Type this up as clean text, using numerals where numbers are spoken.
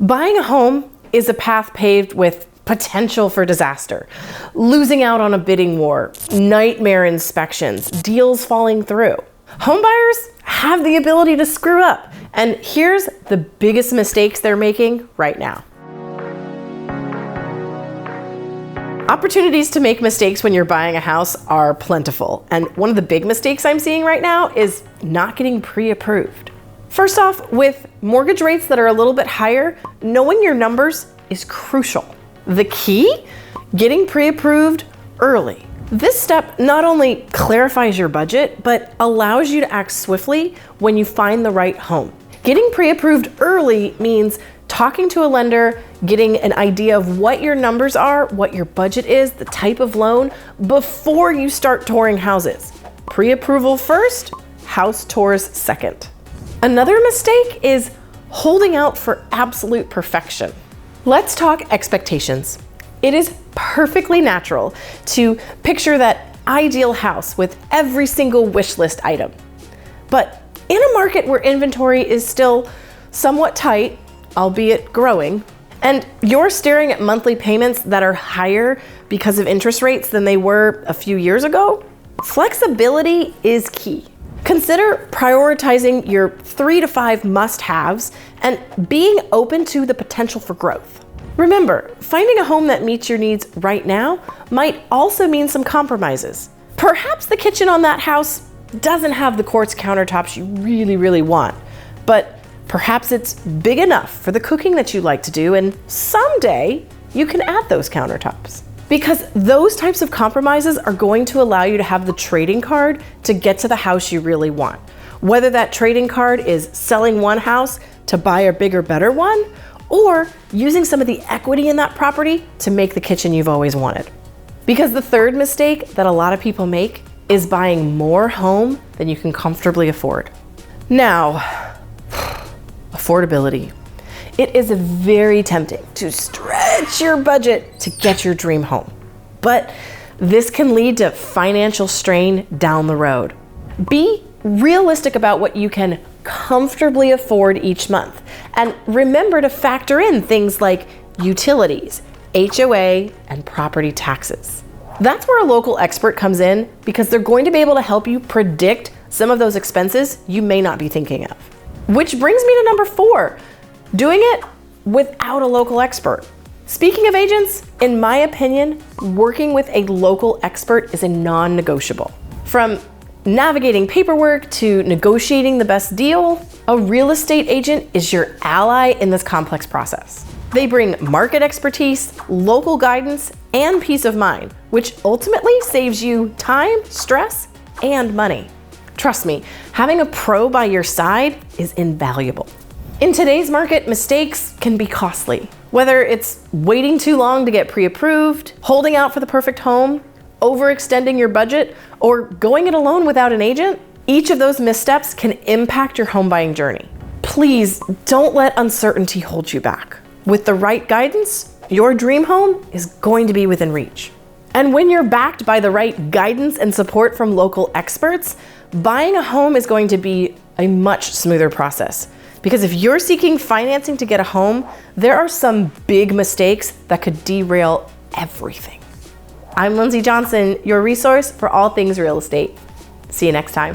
Buying a home is a path paved with potential for disaster. Losing out on a bidding war, nightmare inspections, deals falling through. Home buyers have the ability to screw up, and here's the biggest mistakes they're making right now. Opportunities to make mistakes when you're buying a house are plentiful, and one of the big mistakes I'm seeing right now is not getting pre-approved. First off, with mortgage rates that are a little bit higher, knowing your numbers is crucial. The key? Getting pre-approved early. This step not only clarifies your budget, but allows you to act swiftly when you find the right home. Getting pre-approved early means talking to a lender, getting an idea of what your numbers are, what your budget is, the type of loan, before you start touring houses. Pre-approval first, house tours second. Another mistake is holding out for absolute perfection. Let's talk expectations. It is perfectly natural to picture that ideal house with every single wish list item. But in a market where inventory is still somewhat tight, albeit growing, and you're staring at monthly payments that are higher because of interest rates than they were a few years ago, flexibility is key. Consider prioritizing your 3 to 5 must-haves and being open to the potential for growth. Remember, finding a home that meets your needs right now might also mean some compromises. Perhaps the kitchen on that house doesn't have the quartz countertops you really want, but perhaps it's big enough for the cooking that you like to do, and someday you can add those countertops. Because those types of compromises are going to allow you to have the trading card to get to the house you really want. Whether that trading card is selling one house to buy a bigger, better one, or using some of the equity in that property to make the kitchen you've always wanted. Because the third mistake that a lot of people make is buying more home than you can comfortably afford. Now, affordability. It is very tempting to stretch your budget to get your dream home, but this can lead to financial strain down the road. Be realistic about what you can comfortably afford each month, and remember to factor in things like utilities, HOA, and property taxes. That's where a local expert comes in, because they're going to be able to help you predict some of those expenses you may not be thinking of. Which brings me to number 4. Doing it without a local expert. Speaking of agents, in my opinion, working with a local expert is a non-negotiable. From navigating paperwork to negotiating the best deal, a real estate agent is your ally in this complex process. They bring market expertise, local guidance, and peace of mind, which ultimately saves you time, stress, and money. Trust me, having a pro by your side is invaluable. In today's market, mistakes can be costly. Whether it's waiting too long to get pre-approved, holding out for the perfect home, overextending your budget, or going it alone without an agent, each of those missteps can impact your home buying journey. Please don't let uncertainty hold you back. With the right guidance, your dream home is going to be within reach. And when you're backed by the right guidance and support from local experts, buying a home is going to be a much smoother process. Because if you're seeking financing to get a home, there are some big mistakes that could derail everything. I'm Lindsey Johnson, your resource for all things real estate. See you next time.